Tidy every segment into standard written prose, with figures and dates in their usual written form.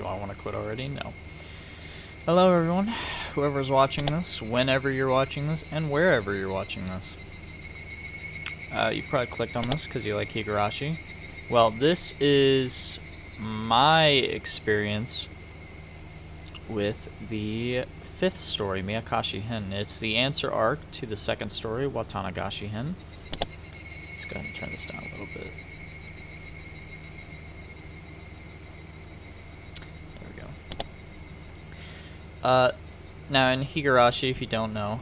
I want to quit already? No. Hello everyone, whoever's watching this, whenever you're watching this, and wherever you're watching this. You probably clicked on this because you like Higurashi. Well, this is my experience with the 5th story, MEAKASHI-HEN. It's the answer arc to the 2nd story, Watanagashi-HEN. Let's go ahead and turn this down a little bit. There we go. Now in Higurashi, if you don't know,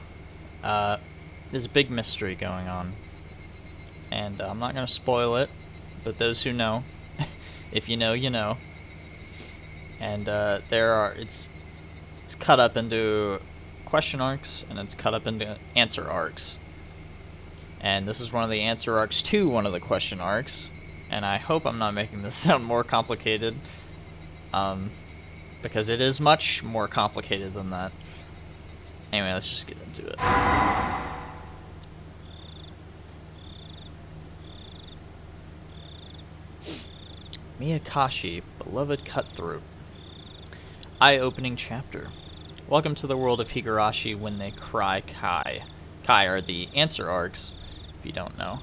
there's a big mystery going on. And I'm not going to spoil it, but those who know, if you know, you know. And it's cut up into question arcs, and it's cut up into answer arcs. And this is one of the answer arcs to one of the question arcs. And I hope I'm not making this sound more complicated, because it is much more complicated than that. Anyway, let's just get into it. MEAKASHI, beloved cutthroat. Eye-opening chapter. Welcome to the world of Higurashi when they cry Kai. Kai are the answer arcs, if you don't know.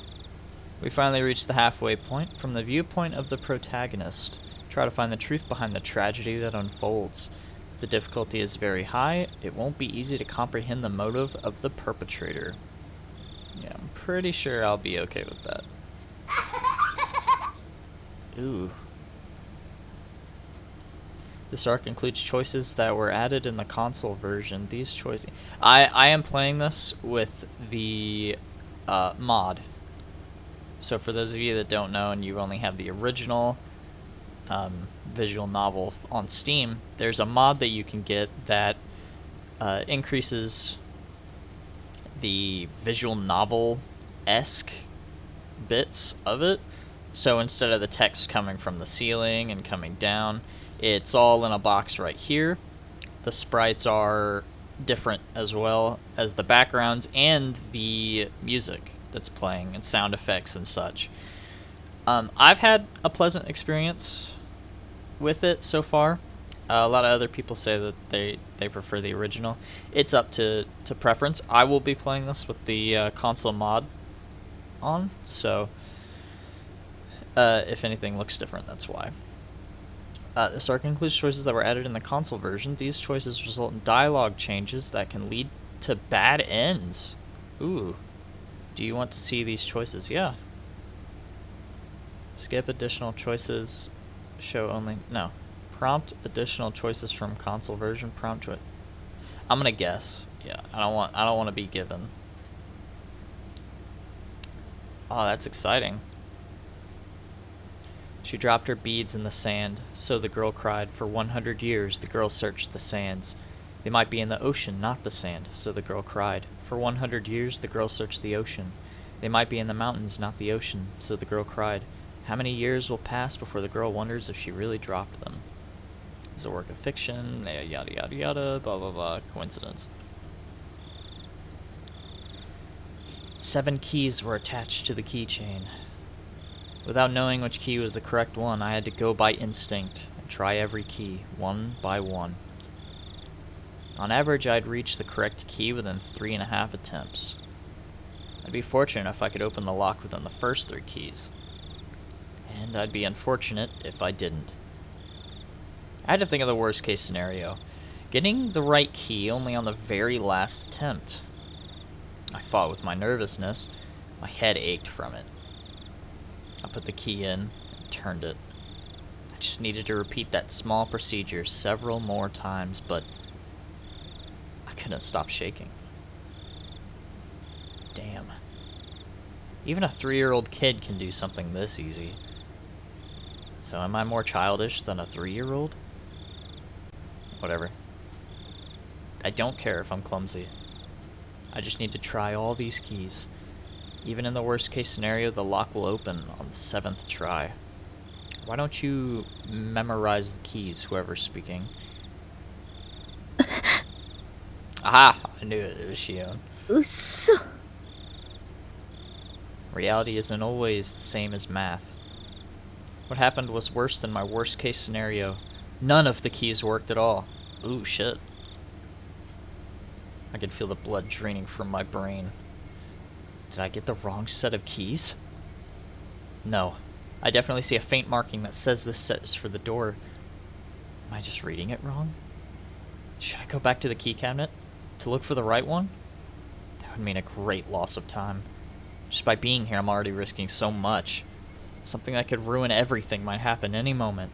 We finally reached the halfway point. From the viewpoint of the protagonist, try to find the truth behind the tragedy that unfolds. If the difficulty is very high, it won't be easy to comprehend the motive of the perpetrator. Yeah, I'm pretty sure I'll be okay with that. Ooh. This arc includes choices that were added in the console version. These choices... I am playing this with the mod. So for those of you that don't know and you only have the original visual novel on Steam, there's a mod that you can get that increases the visual novel-esque bits of it. So instead of the text coming from the ceiling and coming down, it's all in a box right here. The sprites are different as well as the backgrounds and the music that's playing and sound effects and such. I've had a pleasant experience with it so far. A lot of other people say that they prefer the original. It's up to preference. I will be playing this with the console mod on, so if anything looks different, that's why. This arc includes choices that were added in the console version. These choices result in dialogue changes that can lead to bad ends. Ooh. Do you want to see these choices? Yeah. Skip additional choices. Show only... No. Prompt additional choices from console version. Prompt choice. I'm gonna guess. Yeah. I don't want to be given. Oh, that's exciting. She dropped her beads in the sand, so the girl cried. For 100 years, the girl searched the sands. They might be in the ocean, not the sand, so the girl cried. For 100 years, the girl searched the ocean. They might be in the mountains, not the ocean, so the girl cried. How many years will pass before the girl wonders if she really dropped them? It's a work of fiction, yada yada yada, blah blah blah, coincidence. 7 keys were attached to the keychain. Without knowing which key was the correct one, I had to go by instinct and try every key, one by one. On average, I'd reach the correct key within 3.5 attempts. I'd be fortunate if I could open the lock within the first 3 keys. And I'd be unfortunate if I didn't. I had to think of the worst case scenario. Getting the right key only on the very last attempt. I fought with my nervousness. My head ached from it. I put the key in and turned it. I just needed to repeat that small procedure several more times, but I couldn't stop shaking. Damn. Even a 3-year-old kid can do something this easy. So am I more childish than a 3-year-old? Whatever. I don't care if I'm clumsy. I just need to try all these keys. Even in the worst case scenario, the lock will open on the 7th try. Why don't you memorize the keys, whoever's speaking? Aha! I knew it. It was Shion. Usso. Reality isn't always the same as math. What happened was worse than my worst case scenario. None of the keys worked at all. Ooh, shit. I could feel the blood draining from my brain. Did I get the wrong set of keys? No. I definitely see a faint marking that says this set is for the door. Am I just reading it wrong? Should I go back to the key cabinet to look for the right one? That would mean a great loss of time. Just by being here, I'm already risking so much. Something that could ruin everything might happen any moment.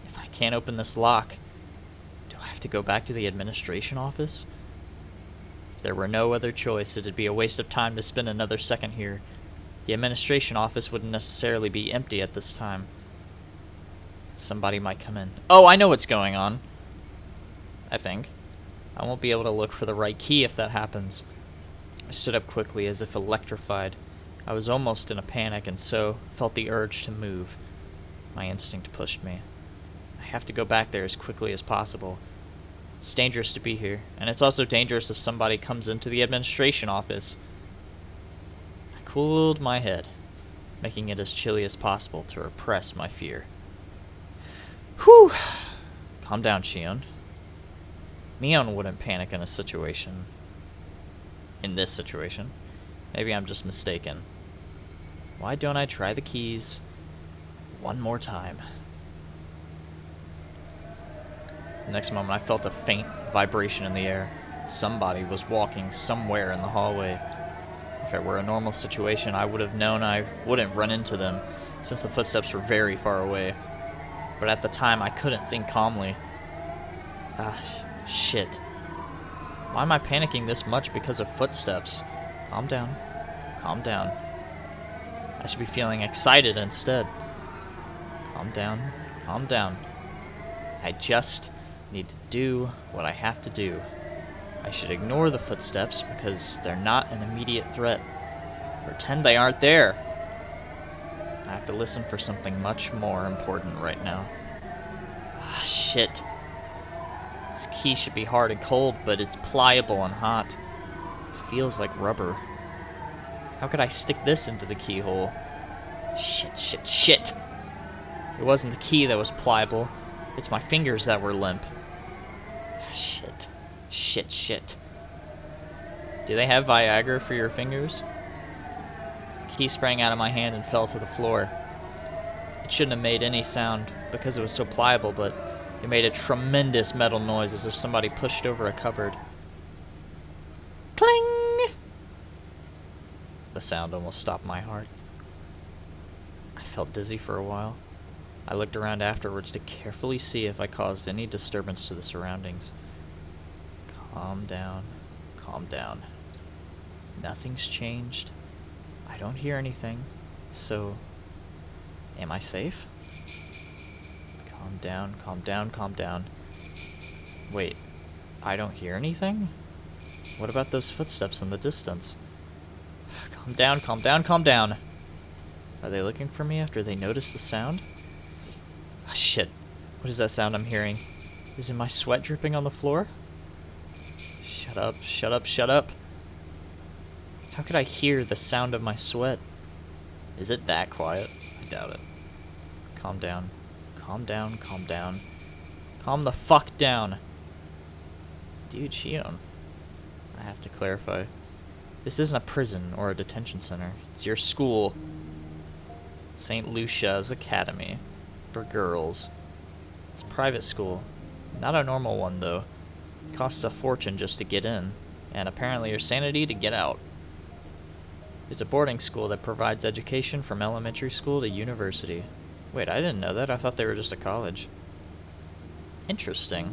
If I can't open this lock, do I have to go back to the administration office? If there were no other choice, it'd be a waste of time to spend another second here. The administration office wouldn't necessarily be empty at this time. Somebody might come in. Oh, I know what's going on. I think. I won't be able to look for the right key if that happens. I stood up quickly as if electrified. I was almost in a panic and so felt the urge to move. My instinct pushed me. I have to go back there as quickly as possible. It's dangerous to be here, and it's also dangerous if somebody comes into the administration office. I cooled my head, making it as chilly as possible to repress my fear. Whew! Calm down, Shion. Neon wouldn't panic in a situation. In this situation. Maybe I'm just mistaken. Why don't I try the keys one more time? The next moment I felt a faint vibration in the air. Somebody was walking somewhere in the hallway. If it were a normal situation, I would have known I wouldn't run into them, since the footsteps were very far away. But at the time, I couldn't think calmly. Shit. Why am I panicking this much because of footsteps? Calm down. Calm down. I should be feeling excited instead. Calm down. Calm down. I just need to do what I have to do. I should ignore the footsteps because they're not an immediate threat. Pretend they aren't there. I have to listen for something much more important right now. Shit. This key should be hard and cold, but it's pliable and hot. It feels like rubber. How could I stick this into the keyhole? Shit. It wasn't the key that was pliable. It's my fingers that were limp. Shit. Do they have Viagra for your fingers? The key sprang out of my hand and fell to the floor. It shouldn't have made any sound because it was so pliable, but it made a tremendous metal noise as if somebody pushed over a cupboard. Cling! The sound almost stopped my heart. I felt dizzy for a while. I looked around afterwards to carefully see if I caused any disturbance to the surroundings. Calm down. Nothing's changed. I don't hear anything. So, am I safe? Calm down. Wait, I don't hear anything? What about those footsteps in the distance? Calm down. Are they looking for me after they notice the sound? Oh, shit. What is that sound I'm hearing? Is it my sweat dripping on the floor? Shut up. How could I hear the sound of my sweat? Is it that quiet? I doubt it. Calm down. Calm the fuck down. Dude, Shion. I have to clarify. This isn't a prison or a detention center. It's your school. St. Lucia's Academy. For girls. It's a private school. Not a normal one, though. It costs a fortune just to get in. And apparently your sanity to get out. It's a boarding school that provides education from elementary school to university. Wait, I didn't know that. I thought they were just a college. Interesting.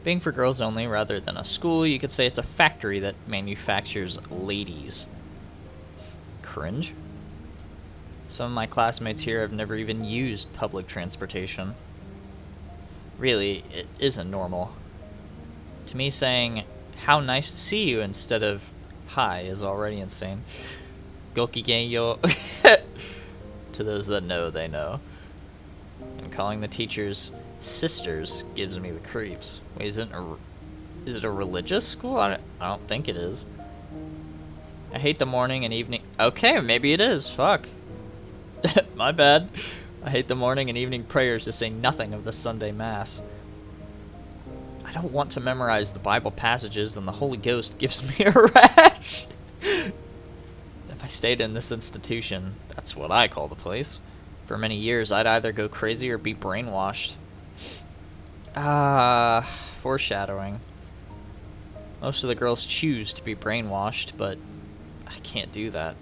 Being for girls only rather than a school, you could say it's a factory that manufactures ladies. Cringe. Some of my classmates here have never even used public transportation. Really, it isn't normal. To me, saying, "How nice to see you," instead of "Hi" is already insane. Gokigenyo. To those that know, they know. And calling the teachers sisters gives me the creeps. Wait, is it a religious school? I don't think it is. I hate the morning and evening. Okay, maybe it is. Fuck. My bad. I hate the morning and evening prayers, to say nothing of the Sunday Mass. I don't want to memorize the Bible passages, and the Holy Ghost gives me a rash. If I stayed in this institution, that's what I call the place, for many years, I'd either go crazy or be brainwashed. Foreshadowing. Most of the girls choose to be brainwashed, but I can't do that.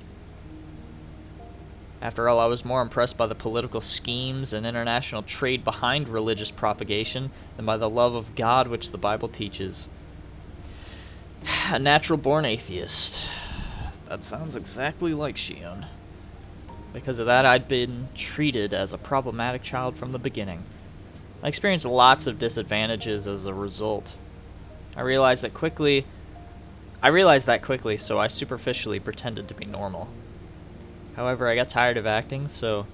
After all, I was more impressed by the political schemes and international trade behind religious propagation than by the love of God which the Bible teaches. A natural-born atheist. That sounds exactly like Shion. Because of that, I'd been treated as a problematic child from the beginning. I experienced lots of disadvantages as a result. I realized that quickly, so I superficially pretended to be normal. However, I got tired of acting, so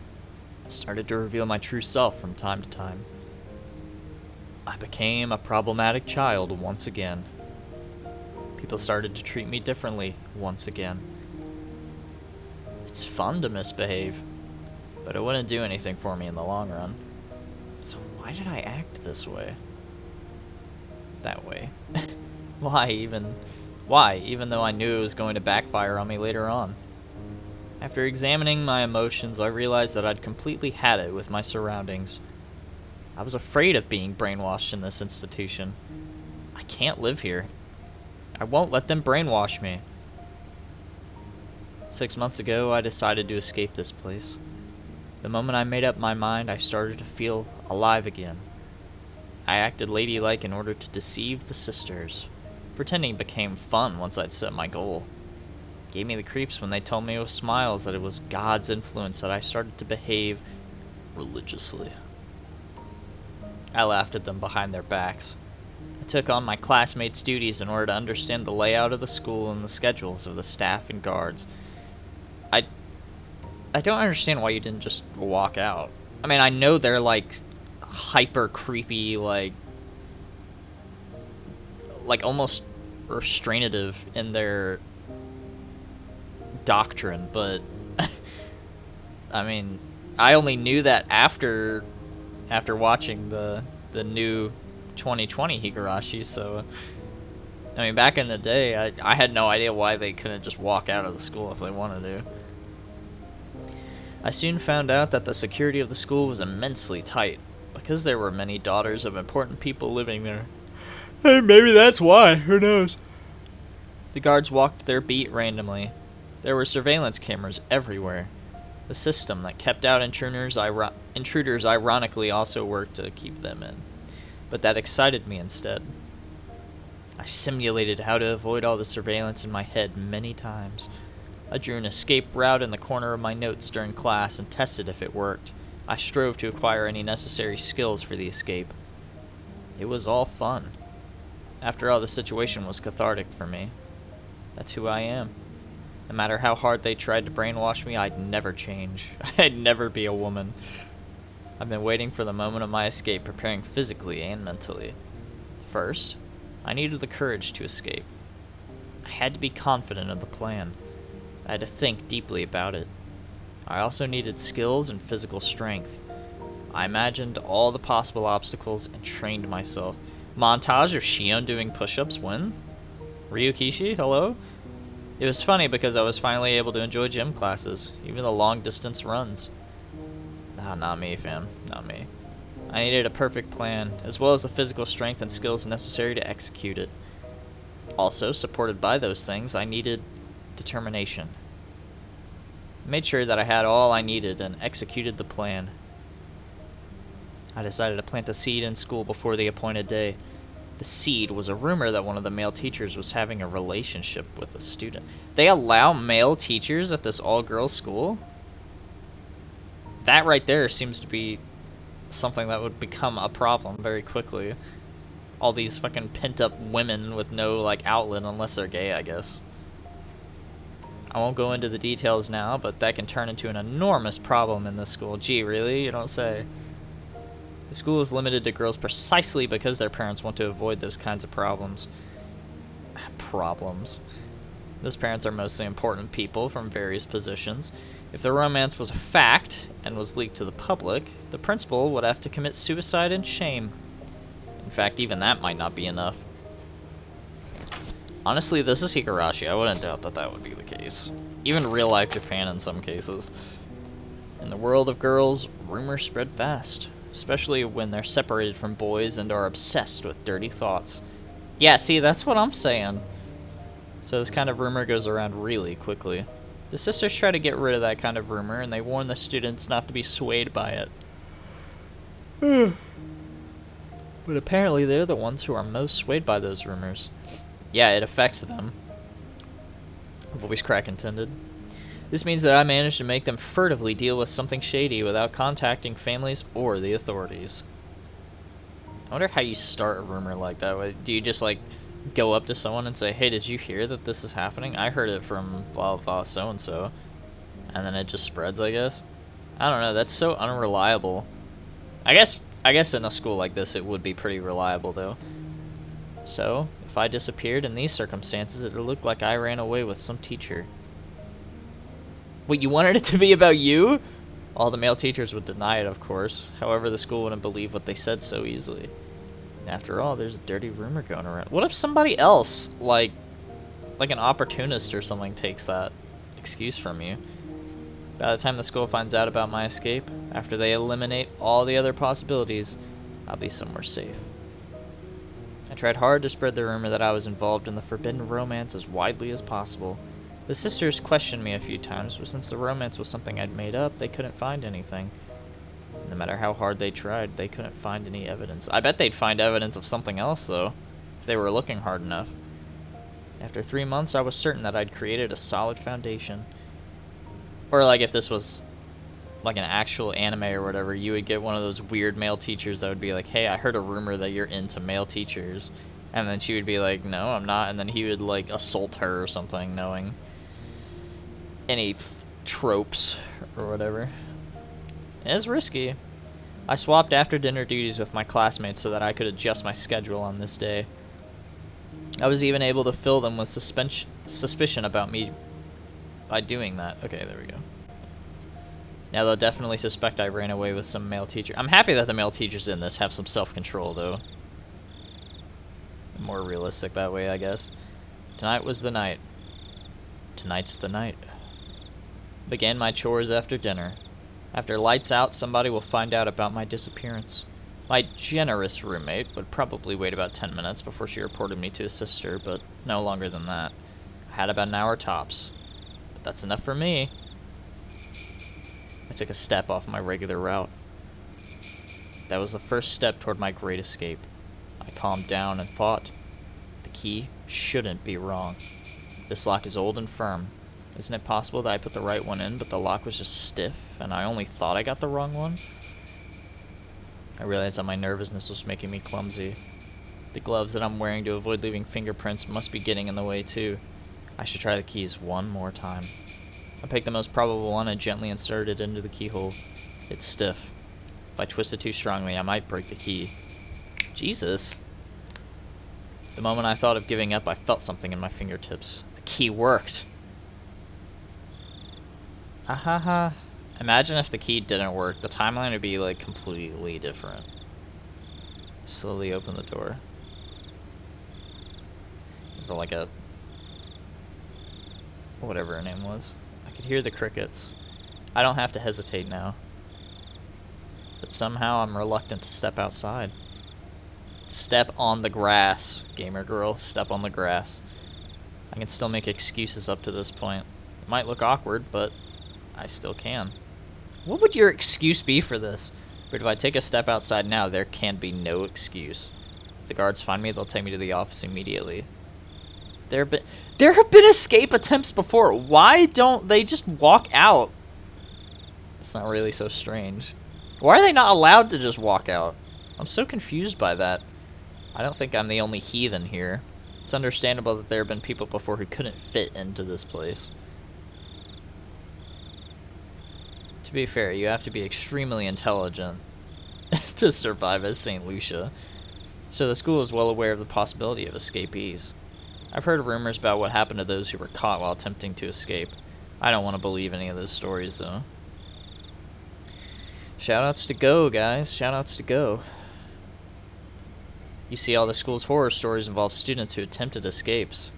I started to reveal my true self from time to time. I became a problematic child once again. People started to treat me differently once again. It's fun to misbehave, but it wouldn't do anything for me in the long run. So why did I act this way? That way. Why, even though I knew it was going to backfire on me later on? After examining my emotions, I realized that I'd completely had it with my surroundings. I was afraid of being brainwashed in this institution. I can't live here. I won't let them brainwash me. 6 months ago, I decided to escape this place. The moment I made up my mind, I started to feel alive again. I acted ladylike in order to deceive the sisters. Pretending became fun once I'd set my goal. It gave me the creeps when they told me with smiles that it was God's influence that I started to behave religiously. I laughed at them behind their backs. I took on my classmates' duties in order to understand the layout of the school and the schedules of the staff and guards. I don't understand why you didn't just walk out. I mean, I know they're like hyper creepy, like almost restrainative in their doctrine, but I mean, I only knew that after watching the new 2020 Higurashi, so I mean, back in the day, I had no idea why they couldn't just walk out of the school if they wanted to. I soon found out that the security of the school was immensely tight, because there were many daughters of important people living there. Hey, maybe that's why, who knows? The guards walked their beat randomly. There were surveillance cameras everywhere. The system that kept out intruders ironically also worked to keep them in. But that excited me instead. I simulated how to avoid all the surveillance in my head many times. I drew an escape route in the corner of my notes during class and tested if it worked. I strove to acquire any necessary skills for the escape. It was all fun. After all, the situation was cathartic for me. That's who I am. No matter how hard they tried to brainwash me, I'd never change. I'd never be a woman. I've been waiting for the moment of my escape, preparing physically and mentally. First, I needed the courage to escape. I had to be confident of the plan. I had to think deeply about it. I also needed skills and physical strength. I imagined all the possible obstacles and trained myself. Montage of Shion doing push-ups when? Ryukishi, hello? It was funny because I was finally able to enjoy gym classes, even the long-distance runs. Not me, fam. Not me. I needed a perfect plan, as well as the physical strength and skills necessary to execute it. Also, supported by those things, I needed determination. I made sure that I had all I needed and executed the plan. I decided to plant a seed in school before the appointed day. The seed was a rumor that one of the male teachers was having a relationship with a student. They allow male teachers at this all-girls school? That right there seems to be something that would become a problem very quickly. All these fucking pent-up women with no, like, outlet unless they're gay, I guess. I won't go into the details now, but that can turn into an enormous problem in this school. Gee, really? You don't say. The school is limited to girls precisely because their parents want to avoid those kinds of problems. Those parents are mostly important people from various positions. If the romance was a fact and was leaked to the public, the principal would have to commit suicide in shame. In fact, even that might not be enough. Honestly, this is Higurashi. I wouldn't doubt that that would be the case. Even real-life Japan in some cases. In the world of girls, rumors spread fast, especially when they're separated from boys and are obsessed with dirty thoughts. Yeah, see, that's what I'm saying. So this kind of rumor goes around really quickly. The sisters try to get rid of that kind of rumor, and they warn the students not to be swayed by it. But apparently they're the ones who are most swayed by those rumors. Yeah, it affects them. Voice crack intended. This means that I managed to make them furtively deal with something shady without contacting families or the authorities. I wonder how you start a rumor like that. Do you just like go up to someone and say, hey, did you hear that this is happening? I heard it from blah blah so and so. And then it just spreads, I guess. I don't know, that's so unreliable. I guess in a school like this it would be pretty reliable though. So, if I disappeared in these circumstances, it would look like I ran away with some teacher. Wait, you wanted it to be about you? All the male teachers would deny it, of course. However, the school wouldn't believe what they said so easily. And after all, there's a dirty rumor going around. What if somebody else, like an opportunist or something, takes that excuse from you? By the time the school finds out about my escape, after they eliminate all the other possibilities, I'll be somewhere safe. I tried hard to spread the rumor that I was involved in the forbidden romance as widely as possible. The sisters questioned me a few times, but since the romance was something I'd made up, they couldn't find anything. No matter how hard they tried, they couldn't find any evidence. I bet they'd find evidence of something else, though, if they were looking hard enough. After 3 months, I was certain that I'd created a solid foundation. Or, like, if this was like an actual anime or whatever, you would get one of those weird male teachers that would be like, hey, I heard a rumor that you're into male teachers. And then she would be like, no, I'm not. And then he would, like, assault her or something, knowing any tropes or whatever. It's risky. I swapped after dinner duties with my classmates so that I could adjust my schedule on this day. I was even able to fill them with suspicion about me by doing that. Okay, there we go. Now they'll definitely suspect I ran away with some male teacher. I'm happy that the male teachers in this have some self-control, though. More realistic that way, I guess. Tonight was the night. Tonight's the night. Began my chores after dinner. After lights out, somebody will find out about my disappearance. My generous roommate would probably wait about 10 minutes before she reported me to a sister, but no longer than that. I had about an hour tops. But that's enough for me. I took a step off my regular route. That was the first step toward my great escape. I calmed down and thought, the key shouldn't be wrong. This lock is old and firm. Isn't it possible that I put the right one in, but the lock was just stiff, and I only thought I got the wrong one? I realized that my nervousness was making me clumsy. The gloves that I'm wearing to avoid leaving fingerprints must be getting in the way too. I should try the keys one more time. I picked the most probable one and gently inserted it into the keyhole. It's stiff. If I twist it too strongly, I might break the key. Jesus. The moment I thought of giving up, I felt something in my fingertips. The key worked. Ahaha. Imagine if the key didn't work. The timeline would be like completely different. Slowly open the door. Is it like a... whatever her name was. I could hear the crickets. I don't have to hesitate now. But somehow I'm reluctant to step outside. Step on the grass, gamer girl. Step on the grass. I can still make excuses up to this point. It might look awkward, but I still can. What would your excuse be for this? But if I take a step outside now, there can be no excuse. If the guards find me, they'll take me to the office immediately. There have been escape attempts before. Why don't they just walk out? It's not really so strange. Why are they not allowed to just walk out? I'm so confused by that. I don't think I'm the only heathen here. It's understandable that there have been people before who couldn't fit into this place. To be fair, you have to be extremely intelligent to survive as St. Lucia. So the school is well aware of the possibility of escapees. I've heard rumors about what happened to those who were caught while attempting to escape. I don't want to believe any of those stories, though. Shoutouts to Go, guys. Shoutouts to Go. You see, all the school's horror stories involve students who attempted escapes.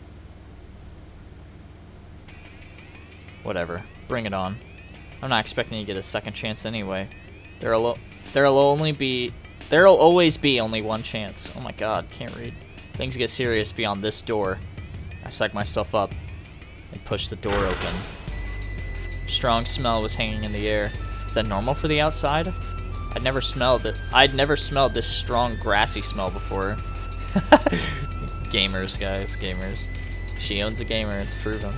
Whatever. Bring it on. I'm not expecting to get a second chance anyway. There'll always be only one chance. Oh my god, can't read. Things get serious beyond this door. I psych myself up and push the door open. Strong smell was hanging in the air. Is that normal for the outside? I'd never smelled this strong grassy smell before. Gamers, guys, gamers. Shion's a gamer, it's proven.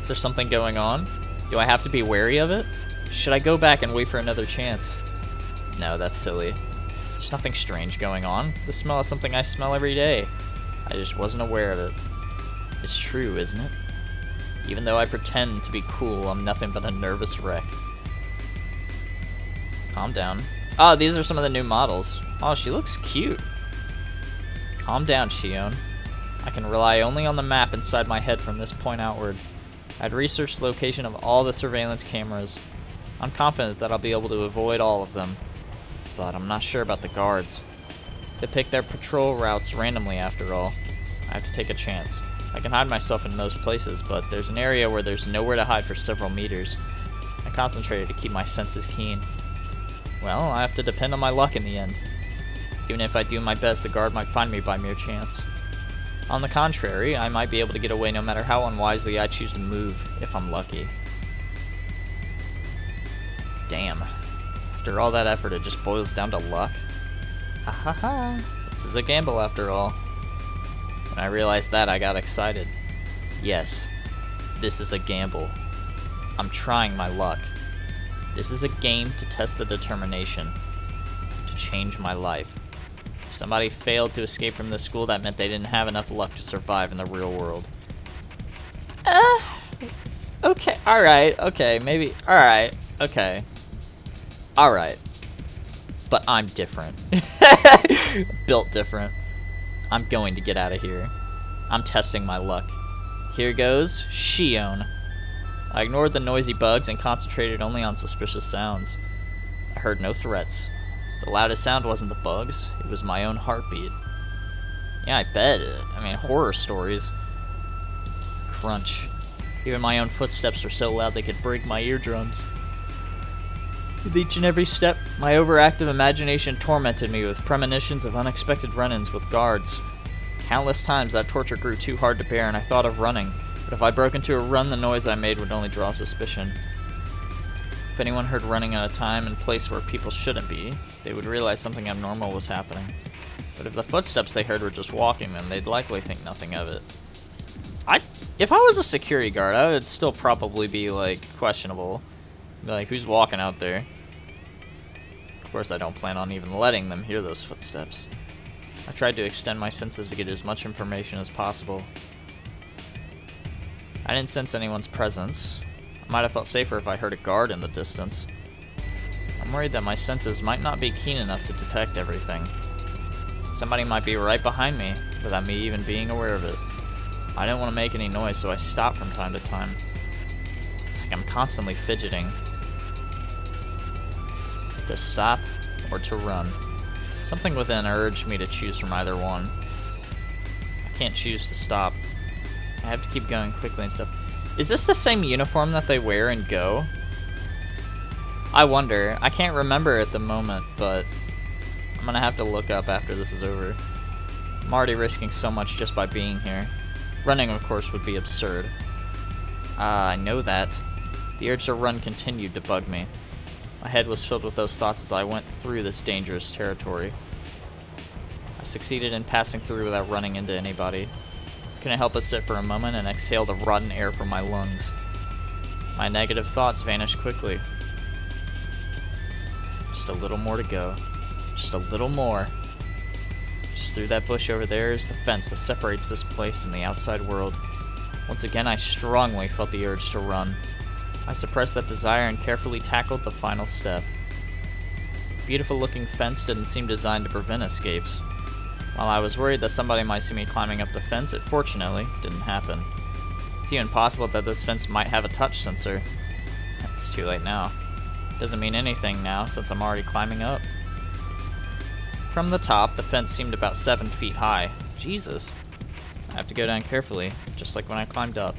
Is there something going on? Do I have to be wary of it? Should I go back and wait for another chance? No, that's silly. There's nothing strange going on. The smell is something I smell every day. I just wasn't aware of it. It's true, isn't it? Even though I pretend to be cool, I'm nothing but a nervous wreck. Calm down. Oh, these are some of the new models. Oh, she looks cute. Calm down, Shion. I can rely only on the map inside my head from this point outward. I'd researched the location of all the surveillance cameras. I'm confident that I'll be able to avoid all of them. But I'm not sure about the guards. They pick their patrol routes randomly after all. I have to take a chance. I can hide myself in most places, but there's an area where there's nowhere to hide for several meters. I concentrated to keep my senses keen. Well, I have to depend on my luck in the end. Even if I do my best, the guard might find me by mere chance. On the contrary, I might be able to get away no matter how unwisely I choose to move, if I'm lucky. Damn. After all that effort, it just boils down to luck. Ha ha ha. This is a gamble after all. When I realized that, I got excited. Yes, this is a gamble. I'm trying my luck. This is a game to test the determination. To change my life. If somebody failed to escape from this school, that meant they didn't have enough luck to survive in the real world. Okay, alright, okay, maybe, alright, okay. Alright. But I'm different. Built different. I'm going to get out of here. I'm testing my luck. Here goes Shion. I ignored the noisy bugs and concentrated only on suspicious sounds. I heard no threats. The loudest sound wasn't the bugs, it was my own heartbeat. Yeah, I bet. I mean, horror stories. Crunch. Even my own footsteps were so loud they could break my eardrums. With each and every step, my overactive imagination tormented me with premonitions of unexpected run-ins with guards. Countless times that torture grew too hard to bear and I thought of running, but if I broke into a run, the noise I made would only draw suspicion. If anyone heard running at a time and place where people shouldn't be, they would realize something abnormal was happening. But if the footsteps they heard were just walking, then they'd likely think nothing of it. If I was a security guard, I would still probably be, like, questionable. Be like, who's walking out there? Of course, I don't plan on even letting them hear those footsteps. I tried to extend my senses to get as much information as possible. I didn't sense anyone's presence. I might have felt safer if I heard a guard in the distance. I'm worried that my senses might not be keen enough to detect everything. Somebody might be right behind me, without me even being aware of it. I didn't want to make any noise, so I stopped from time to time. It's like I'm constantly fidgeting. To stop or to run. Something within urged me to choose from either one. I can't choose to stop. I have to keep going quickly and stuff. Is this the same uniform that they wear in Go? I wonder. I can't remember at the moment, but I'm gonna have to look up after this is over. I'm already risking so much just by being here. Running, of course, would be absurd. I know that. The urge to run continued to bug me. My head was filled with those thoughts as I went through this dangerous territory. I succeeded in passing through without running into anybody. Couldn't help but sit for a moment and exhale the rotten air from my lungs. My negative thoughts vanished quickly. Just a little more to go. Just a little more. Just through that bush over there is the fence that separates this place and the outside world. Once again, I strongly felt the urge to run. I suppressed that desire and carefully tackled the final step. The beautiful looking fence didn't seem designed to prevent escapes. While I was worried that somebody might see me climbing up the fence, it fortunately didn't happen. It's even possible that this fence might have a touch sensor. It's too late now. Doesn't mean anything now since I'm already climbing up. From the top, the fence seemed about 7 feet high. Jesus. I have to go down carefully, just like when I climbed up.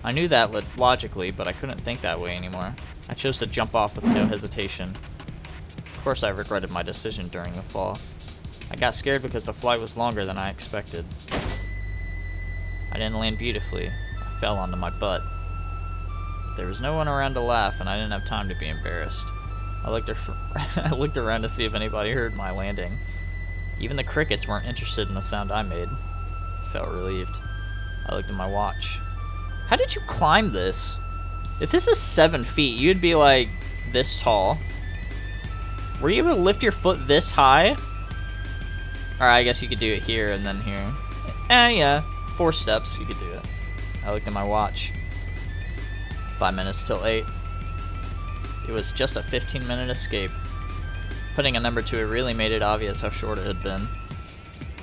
I knew that logically, but I couldn't think that way anymore. I chose to jump off with no hesitation. Of course I regretted my decision during the fall. I got scared because the flight was longer than I expected. I didn't land beautifully. I fell onto my butt. There was no one around to laugh, and I didn't have time to be embarrassed. I looked around to see if anybody heard my landing. Even the crickets weren't interested in the sound I made. I felt relieved. I looked at my watch. How did you climb this? If this is 7 feet, you'd be like this tall. Were you able to lift your foot this high? Or I guess you could do it here and then here. Yeah, 4 steps, you could do it. I looked at my watch. 5 minutes till 8. It was just a 15-minute escape. Putting a number to it really made it obvious how short it had been.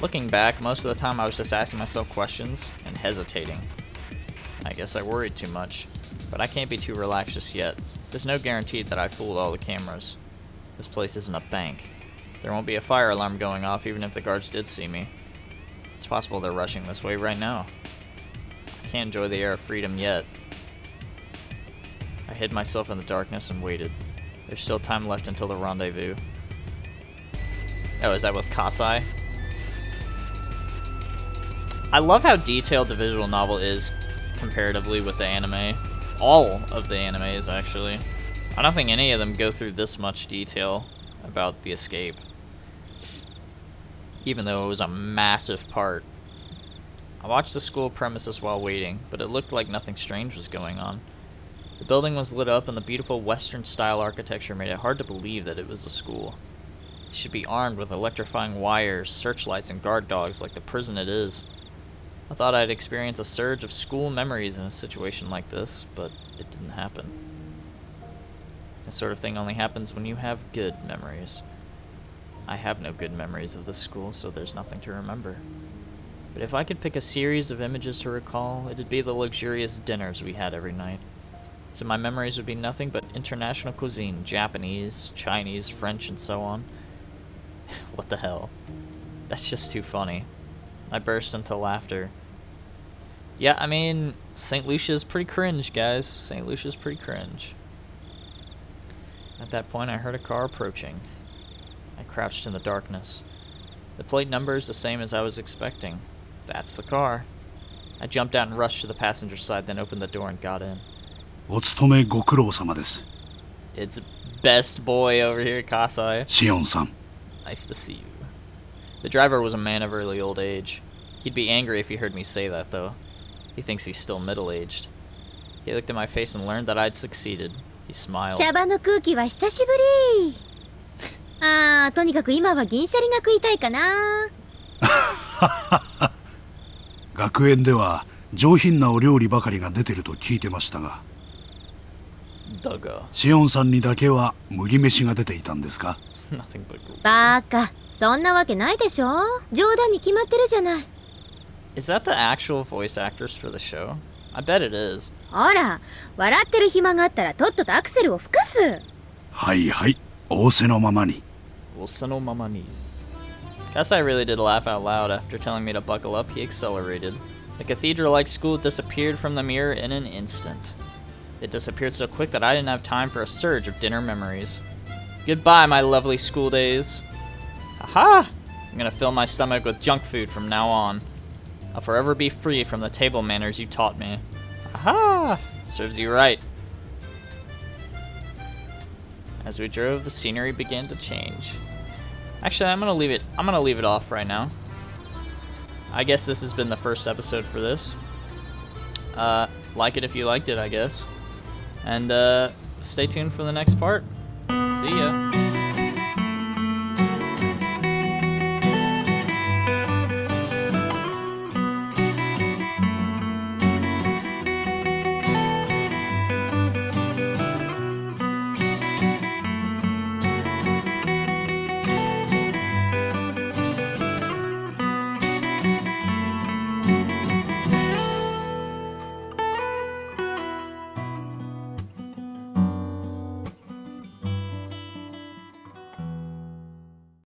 Looking back, most of the time I was just asking myself questions and hesitating. I guess I worried too much, but I can't be too relaxed just yet. There's no guarantee that I fooled all the cameras. This place isn't a bank. There won't be a fire alarm going off even if the guards did see me. It's possible they're rushing this way right now. I can't enjoy the air of freedom yet. I hid myself in the darkness and waited. There's still time left until the rendezvous. Oh, is that with Kasai? I love how detailed the visual novel is comparatively with the anime. All of the animes, actually. I don't think any of them go through this much detail about the escape. Even though it was a massive part. I watched the school premises while waiting, but it looked like nothing strange was going on. The building was lit up and the beautiful Western-style architecture made it hard to believe that it was a school. It should be armed with electrifying wires, searchlights, and guard dogs like the prison it is. I thought I'd experience a surge of school memories in a situation like this, but it didn't happen. This sort of thing only happens when you have good memories. I have no good memories of this school, so there's nothing to remember. But if I could pick a series of images to recall, it'd be the luxurious dinners we had every night. So my memories would be nothing but international cuisine, Japanese, Chinese, French, and so on. What the hell? That's just too funny. I burst into laughter. Yeah, I mean, St. Lucia's pretty cringe, guys. St. Lucia's pretty cringe. At that point, I heard a car approaching. I crouched in the darkness. The plate number is the same as I was expecting. That's the car. I jumped out and rushed to the passenger side, then opened the door and got in. It's best boy over here, Kasai. Shion-san. Nice to see you. The driver was a man of early old age. He'd be angry if he heard me say that, though. He thinks he's still middle-aged. He looked at my face and learned that I'd succeeded. He smiled. 茶場の空気は久しぶり。とにかく今は銀シャリが食いたいかな。学園では上品なお料理ばかりが出てると聞いてましたが。だが。シオンさんにだけは麦飯が出ていたんですか？バカ、そんなわけないでしょ。冗談に決まってるじゃない。Is that the actual voice actors for the show? I bet it is. ほら、笑ってる暇があったらとっととアクセルを吹かす。はいはい、仰せのままに。仰せのままに。Kasai really did laugh out loud after telling me to buckle up. He accelerated. The cathedral-like school disappeared from the mirror in an instant. It disappeared so quick that I didn't have time for a surge of dinner memories. Goodbye, my lovely school days. Aha! I'm gonna fill my stomach with junk food from now on. I'll forever be free from the table manners you taught me. Aha! Serves you right. As we drove, the scenery began to change. Actually, I'm gonna leave it off right now. I guess this has been the first episode for this. Like it if you liked it, I guess. And stay tuned for the next part. See ya.